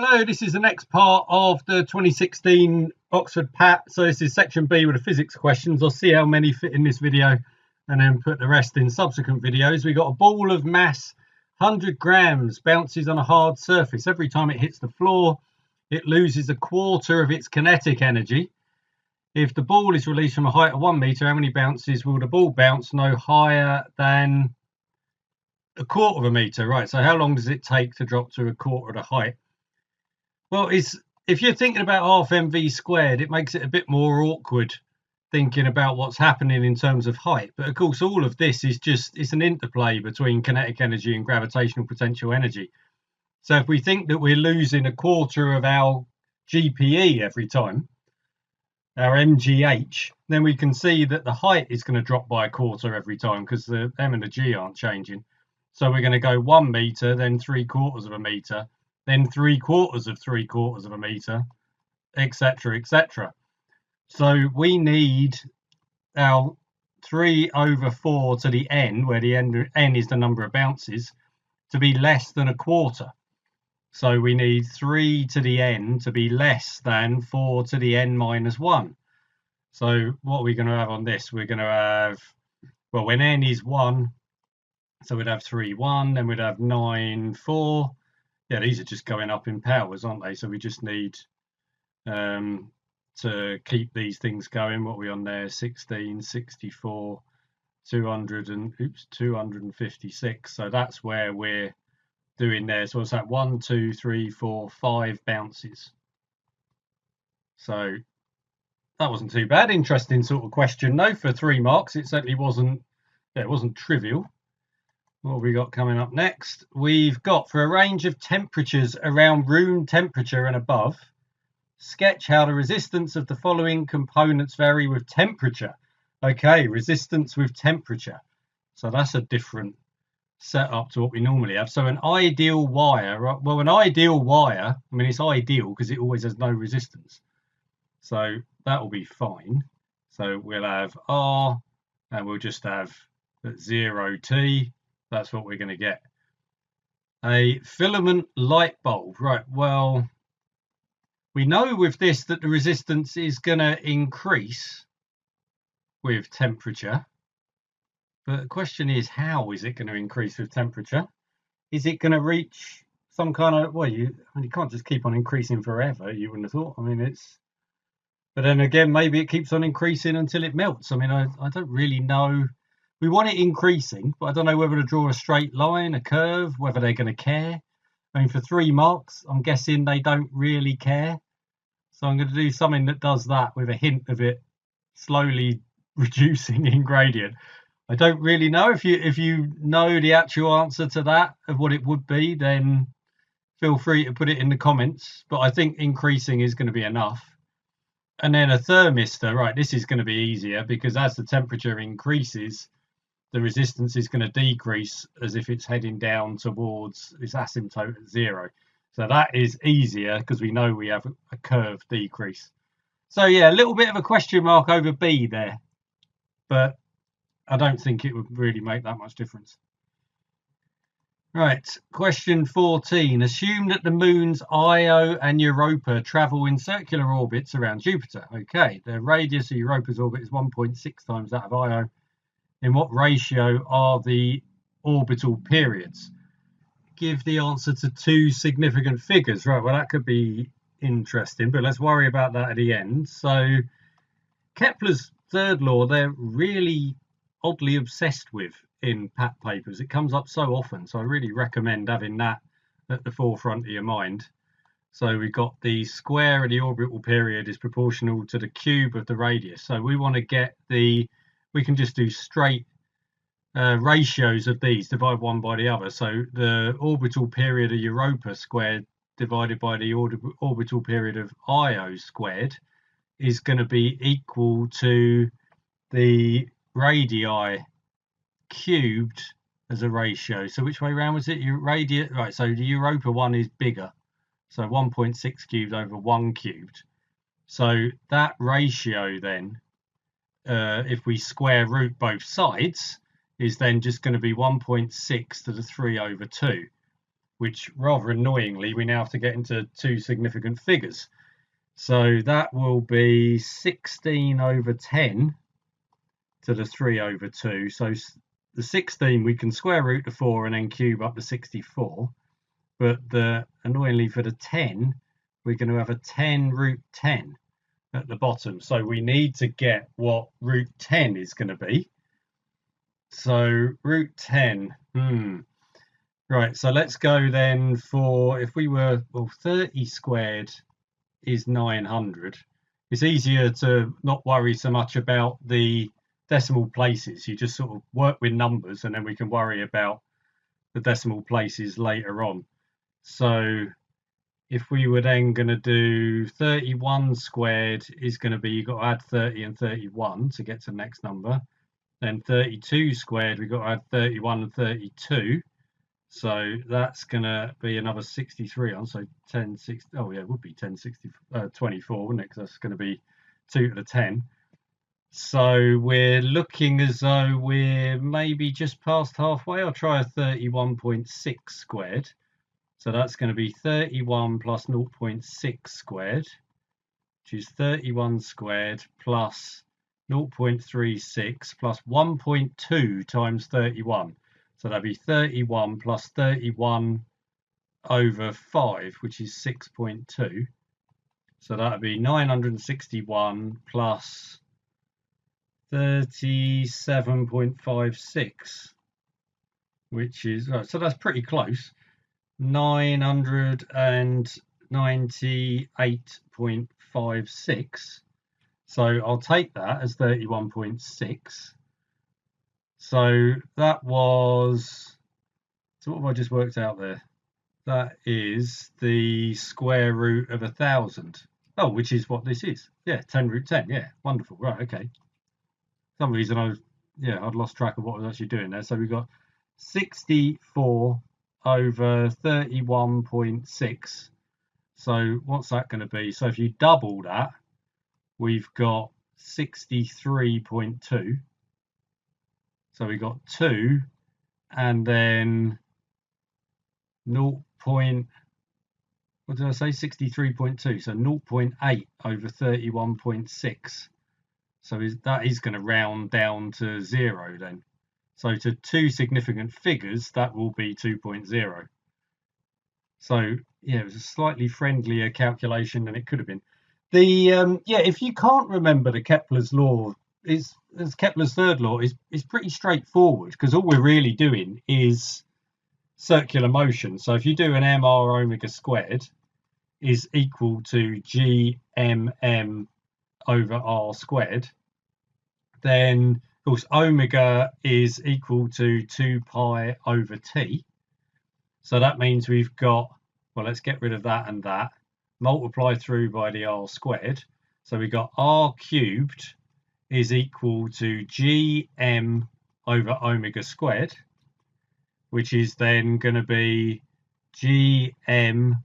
Hello, this is the next part of the 2016 Oxford PAT. So this is section B with the physics questions. I'll see how many fit in this video and then put the rest in subsequent videos. We got a ball of mass 100 grams bounces on a hard surface. Every time it hits the floor, it loses a quarter of its kinetic energy. If the ball is released from a height of 1 meter, how many bounces will the ball bounce no higher than a quarter of a meter? Right, so how long does it take to drop to a quarter of the height? Well, if you're thinking about half mv squared, it makes it a bit more awkward thinking about what's happening in terms of height. But of course, all of this is it's an interplay between kinetic energy and gravitational potential energy. So if we think that we're losing a quarter of our GPE every time, our MGH, then we can see that the height is going to drop by a quarter every time because the M and the G aren't changing. So we're going to go 1 meter, then 3/4 of a meter, then 3/4 of 3/4 of a meter, etc., etc. So we need our 3/4 to the n, where the n is the number of bounces, to be less than a quarter. So we need 3 to the n to be less than 4 to the n minus 1. So what are we going to have on this? We're going to have, well, when n is 1, so we'd have 3, 1, then we'd have 9, 4. Yeah, these are just going up in powers, aren't they? So we just need to keep these things going. What are we on there? 16, 64, 256. So that's where we're doing there. So what's that? 1, 2, 3, 4, 5 bounces. So that wasn't too bad. Interesting sort of question though for 3 marks. It certainly wasn't. Yeah, it wasn't trivial. What have we got coming up next? We've got, for a range of temperatures around room temperature and above, sketch how the resistance of the following components vary with temperature. Okay, resistance with temperature. So that's a different setup to what we normally have. So an ideal wire, well, an ideal wire, I mean, it's ideal because it always has no resistance. So that will be fine. So we'll have R and we'll just have 0T. That's what we're going to get. A filament light bulb. Right, well, we know with this that the resistance is going to increase with temperature. But the question is, how is it going to increase with temperature? Is it going to reach some kind of, well, you can't just keep on increasing forever, you wouldn't have thought. I mean, but then again, maybe it keeps on increasing until it melts. I mean, I don't really know. We want it increasing, but I don't know whether to draw a straight line, a curve, whether they're going to care. I mean, for 3 marks, I'm guessing they don't really care. So I'm going to do something that does that with a hint of it slowly reducing in gradient. I don't really know. If you know the actual answer to that, of what it would be, then feel free to put it in the comments. But I think increasing is going to be enough. And then a thermistor, right, this is going to be easier because as the temperature increases, the resistance is going to decrease as if it's heading down towards its asymptote at 0. So that is easier because we know we have a curved decrease. So yeah, a little bit of a question mark over B there, but I don't think it would really make that much difference. Right, question 14. Assume that the moons Io and Europa travel in circular orbits around Jupiter. Okay, the radius of Europa's orbit is 1.6 times that of Io. In what ratio are the orbital periods? Give the answer to 2 significant figures. Right, well, that could be interesting, but let's worry about that at the end. So Kepler's third law, they're really oddly obsessed with in PAT papers. It comes up so often, so I really recommend having that at the forefront of your mind. So we've got the square of the orbital period is proportional to the cube of the radius. So we want to get we can just do straight ratios of these, divide one by the other. So the orbital period of Europa squared divided by the orbital period of Io squared is going to be equal to the radii cubed as a ratio. So which way around was it? Right, so the Europa one is bigger. So 1.6 cubed over 1 cubed. So that ratio then, if we square root both sides, is then just going to be 1.6 to the 3/2, which rather annoyingly we now have to get into two significant figures. So that will be 16 over 10 to the 3 over 2. So the 16 we can square root to 4 and then cube up to 64. But annoyingly for the 10, we're going to have a 10 root 10 at the bottom. So we need to get what root 10 is going to be. So root 10, right, so let's go then for, if we were, well, 30 squared is 900. It's easier to not worry so much about the decimal places. You just sort of work with numbers and then we can worry about the decimal places later on. So if we were then going to do 31 squared is going to be, you've got to add 30 and 31 to get to the next number. Then 32 squared, we've got to add 31 and 32. So that's going to be another 63 on. So 10, 6, oh yeah, it would be 10, 60, 24, wouldn't it? Because that's going to be 2 to the 10. So we're looking as though we're maybe just past halfway. I'll try a 31.6 squared. So that's going to be 31 plus 0.6 squared, which is 31 squared plus 0.36 plus 1.2 times 31. So that'd be 31 plus 31 over 5, which is 6.2. So that'd be 961 plus 37.56, which is, right, so that's pretty close. 998.56. So I'll take that as 31.6. So that was, so what have I just worked out there? That is the square root of 1,000. Oh, which is what this is. Yeah, 10 root 10. Yeah, wonderful. Right, okay. For some reason I'd lost track of what I was actually doing there. So we've got 64 over 31.6. So what's that going to be? So if you double that, we've got 63.2. So we got 2 and then 0. What did I say? 63.2. So 0.8 over 31.6. So that is going to round down to 0 then. So to two significant figures, that will be 2.0. So yeah, it was a slightly friendlier calculation than it could have been. If you can't remember the Kepler's law, Kepler's third law is pretty straightforward, because all we're really doing is circular motion. So if you do an mr omega squared is equal to gmm over r squared, then of course omega is equal to 2 pi over t. So that means we've got, well, let's get rid of that and that, multiply through by the r squared. So we've got r cubed is equal to gm over omega squared, which is then going to be gm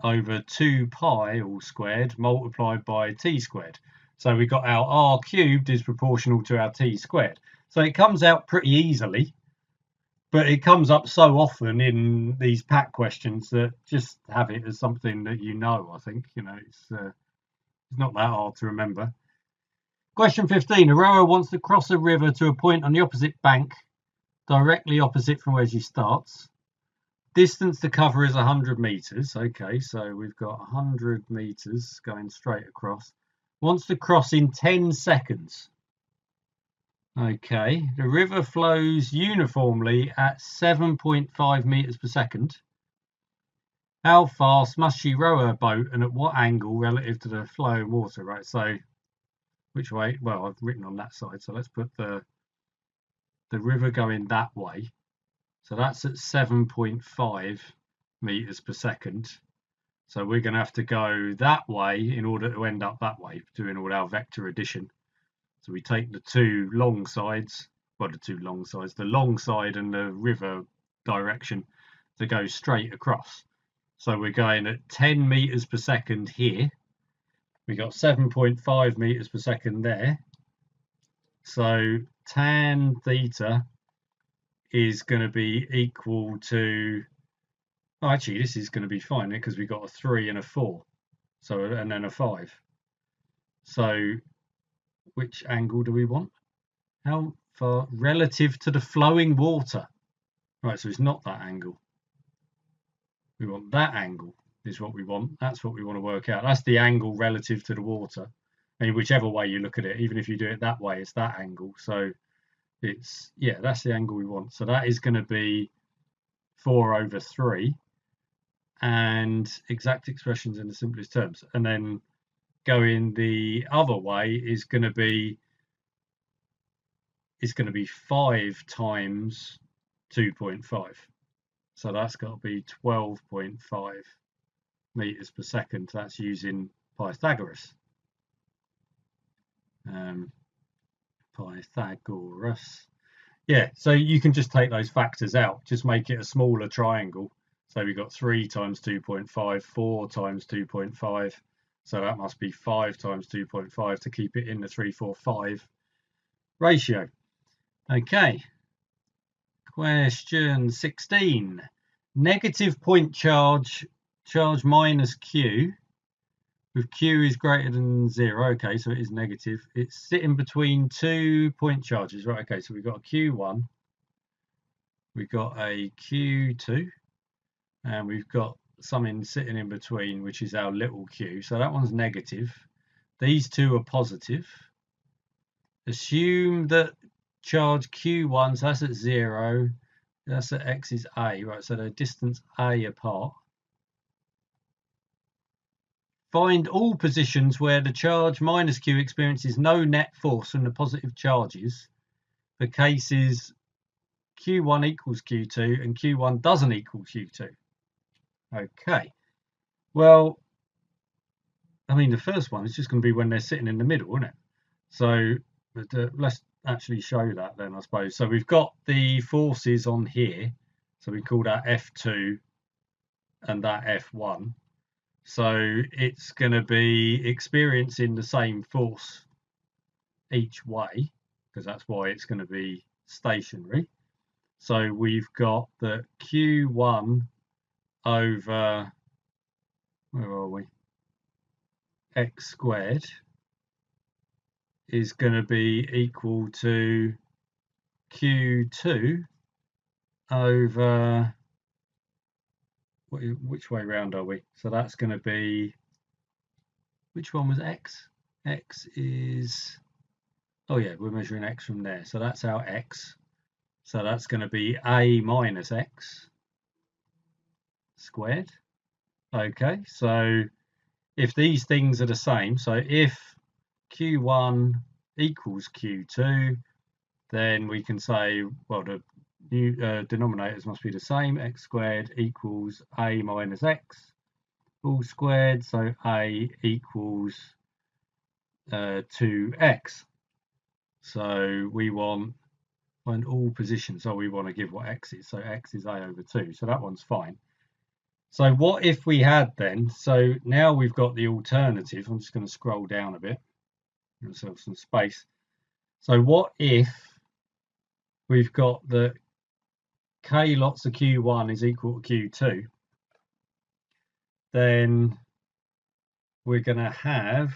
over 2 pi all squared multiplied by t squared. So we've got our r cubed is proportional to our t squared. So it comes out pretty easily, but it comes up so often in these PAT questions that just have it as something that you know, I think. You know, it's not that hard to remember. Question 15. A rower wants to cross a river to a point on the opposite bank, directly opposite from where she starts. Distance to cover is 100 meters. Okay, so we've got 100 meters going straight across. Wants to cross in 10 seconds. Okay, the river flows uniformly at 7.5 meters per second. How fast must she row her boat and at what angle relative to the flowing water? Right, so which way? Well, I've written on that side, so let's put the river going that way. So that's at 7.5 meters per second. So we're going to have to go that way in order to end up that way, doing all our vector addition. So we take the two long sides, well, the long side and the river direction to go straight across. So we're going at 10 meters per second here. We got 7.5 meters per second there. So tan theta is going to be equal to Oh, actually, this is going to be fine because we've got a 3 and a 4, so and then a 5. So which angle do we want? How far relative to the flowing water? Right, so it's not that angle. We want that angle is what we want. That's what we want to work out. That's the angle relative to the water. And whichever way you look at it, even if you do it that way, it's that angle. So it's, yeah, that's the angle we want. So that is going to be 4/3, and exact expressions in the simplest terms. And then going the other way is going to be 5 times 2.5. So that's got to be 12.5 meters per second. That's using Pythagoras. Pythagoras. Yeah, so you can just take those factors out, just make it a smaller triangle. So we've got 3 times 2.5, 4 times 2.5. So that must be 5 times 2.5 to keep it in the 3:4:5 ratio. Okay. Question 16. Negative point charge minus Q, with Q is greater than 0. Okay, so it is negative. It's sitting between 2 point charges. Right, okay, so we've got a Q1, we've got a Q2, and we've got something sitting in between, which is our little q. So that one's negative. These two are positive. Assume that charge Q1, so that's at 0. That's at x is a, right? So they're distance a apart. Find all positions where the charge minus q experiences no net force from the positive charges for cases q1 equals q2 and q1 doesn't equal q2. Okay, well, I mean, the first one is just going to be when they're sitting in the middle, isn't it? So let's actually show that then, I suppose. So we've got the forces on here. So we call that F2 and that F1. So it's going to be experiencing the same force each way, because that's why it's going to be stationary. So we've got the Q1 over, where are we? X squared is going to be equal to Q2 over, which way round are we? So that's going to be, which one was X? X is, oh yeah, we're measuring X from there. So that's our X. So that's going to be A minus X squared. Okay, so if these things are the same, so if Q1 equals Q2, then we can say, well, the new denominators must be the same. X squared equals A minus X all squared. So A equals 2X. So we want find all positions. So we want to give what X is. So X is A over 2. So that one's fine. So what if we had then, so now we've got the alternative. I'm just going to scroll down a bit, give myself some space. So what if we've got the K lots of Q1 is equal to Q2, then we're going to have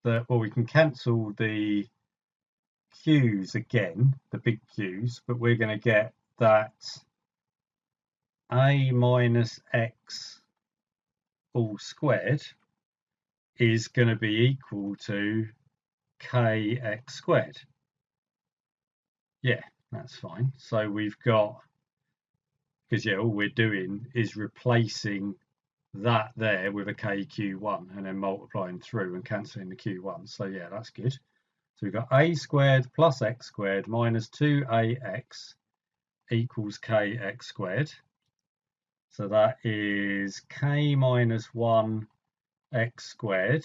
the, well, we can cancel the Q's again, the big Q's, but we're going to get that A minus X all squared is going to be equal to kx squared. Yeah, that's fine. So we've got, because yeah, all we're doing is replacing that there with a kq1 and then multiplying through and cancelling the q1. So yeah, that's good. So we've got a squared plus x squared minus 2ax equals kx squared. So that is k minus 1 x squared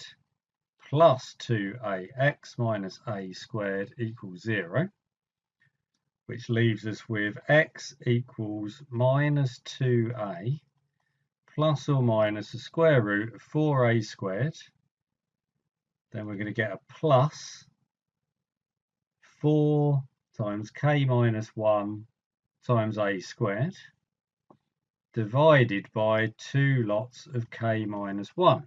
plus 2ax minus a squared equals 0, which leaves us with x equals minus 2a plus or minus the square root of 4a squared. Then we're going to get a plus 4 times k minus 1 times a squared. divided by 2 lots of k minus 1.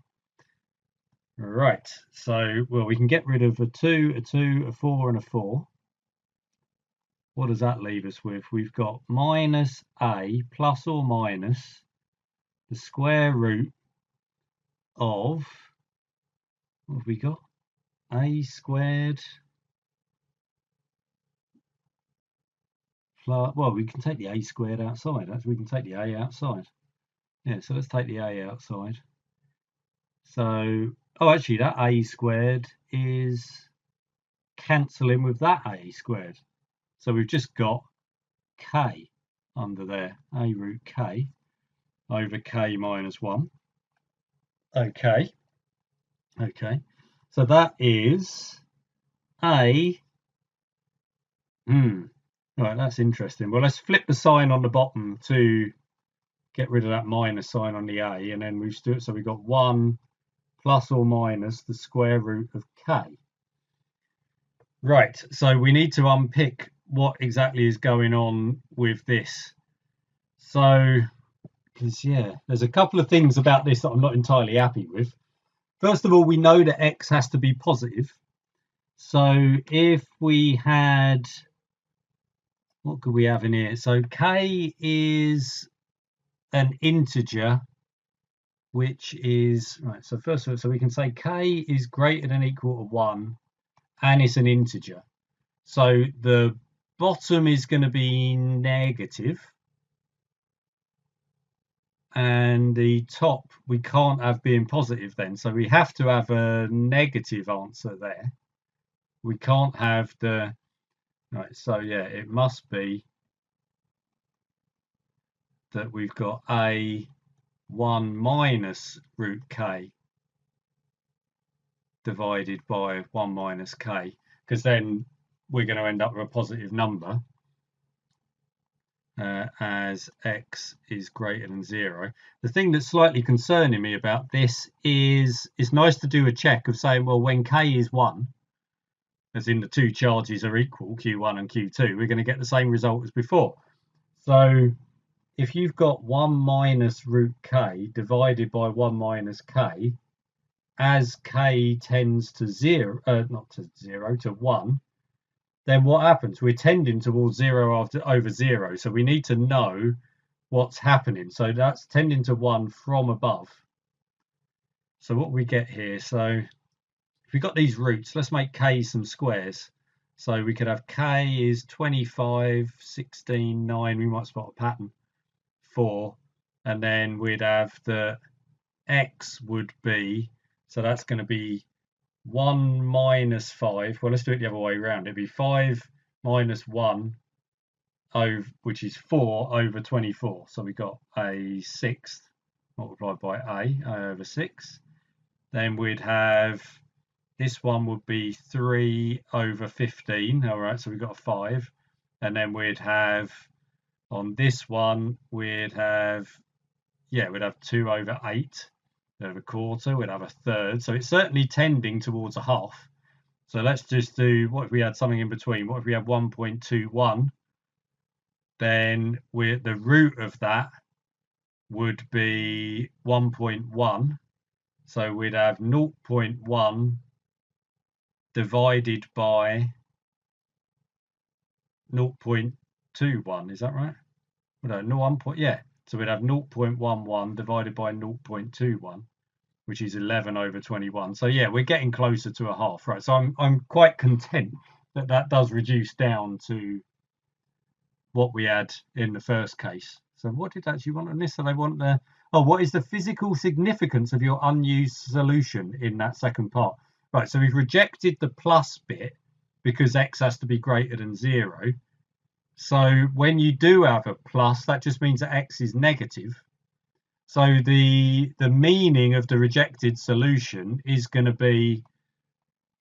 Right, so, well, we can get rid of a 2, a 2, a 4, and a 4. What does that leave us with? We've got minus a plus or minus the square root of, what have we got? A squared plus, well, we can take the a squared outside. We can take the a outside. Yeah, so let's take the a outside. So, oh, actually, that a squared is cancelling with that a squared. So we've just got k under there, a root k over k minus 1. Okay. Okay. So that is a... Right, that's interesting. Well, let's flip the sign on the bottom to get rid of that minus sign on the a, and then we've still, so we've got 1 plus or minus the square root of k. Right, so we need to unpick what exactly is going on with this. So, because, yeah, there's a couple of things about this that I'm not entirely happy with. First of all, we know that x has to be positive. So if we had, what could we have in here? So k is an integer, which is, right, so first of all, so we can say k is greater than or equal to 1, and it's an integer. So the bottom is going to be negative, and the top we can't have being positive then. So we have to have a negative answer there. We can't have the, right, so yeah, it must be that we've got a 1 minus root k divided by 1 minus k, because then we're going to end up with a positive number as x is greater than 0. The thing that's slightly concerning me about this is it's nice to do a check of saying, well, when k is 1, as in the two charges are equal, q1 and q2, we're going to get the same result as before. So if you've got 1 minus root k divided by 1 minus k, as k tends to 0, not to 0, to 1, then what happens? We're tending towards 0 over 0. So we need to know what's happening. So that's tending to 1 from above. So what we get here, so if we've got these roots, let's make k some squares. So we could have k is 25, 16, 9, we might spot a pattern, 4. And then we'd have the x would be, so that's going to be 1 minus 5. Well, let's do it the other way around. It'd be 5 minus 1, over, which is 4 over 24. So we got a sixth multiplied by a over 6. Then we'd have, this one would be 3 over 15. All right, so we've got a 5. And then we'd have, on this one, we'd have, yeah, we'd have 2 over 8. We'd have a quarter, we'd have a third. So it's certainly tending towards a half. So let's just do, what if we had something in between? What if we had 1.21? Then the root of that would be 1.1. So we'd have 0.1 divided by 0.21. Is that right? No, 1. Yeah. So we'd have 0.11 divided by 0.21, which is 11 over 21. So yeah, we're getting closer to a half, right? So I'm quite content that that does reduce down to what we had in the first case. So what did actually want on this? So they want the, oh, what is the physical significance of your unused solution in that second part? Right, so we've rejected the plus bit because x has to be greater than 0. So when you do have a plus, that just means that x is negative. So the meaning of the rejected solution is going to be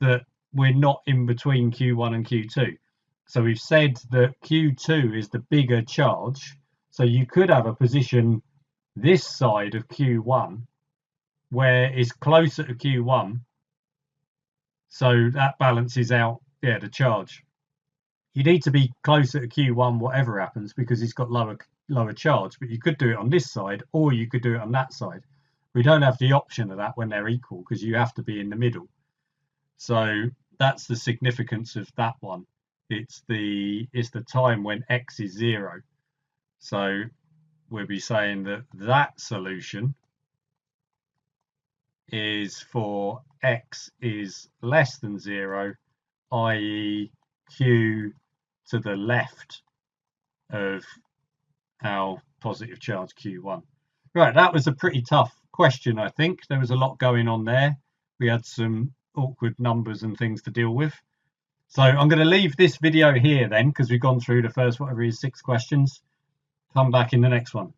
that we're not in between Q1 and Q2. So we've said that Q2 is the bigger charge. So you could have a position this side of Q1 where it's closer to Q1. So that balances out, the charge. You need to be closer to Q1 whatever happens because it's got lower lower charge, but you could do it on this side or you could do it on that side. We don't have the option of that when they're equal because you have to be in the middle. So that's the significance of that one. It's the time when x is 0. So we'll be saying that that solution is for x is less than 0, i.e. q to the left of our positive charge q1. Right, that was a pretty tough question, I think. There was a lot going on there. We had some awkward numbers and things to deal with. So I'm going to leave this video here then, because we've gone through the first, whatever it is, 6 questions. Come back in the next one.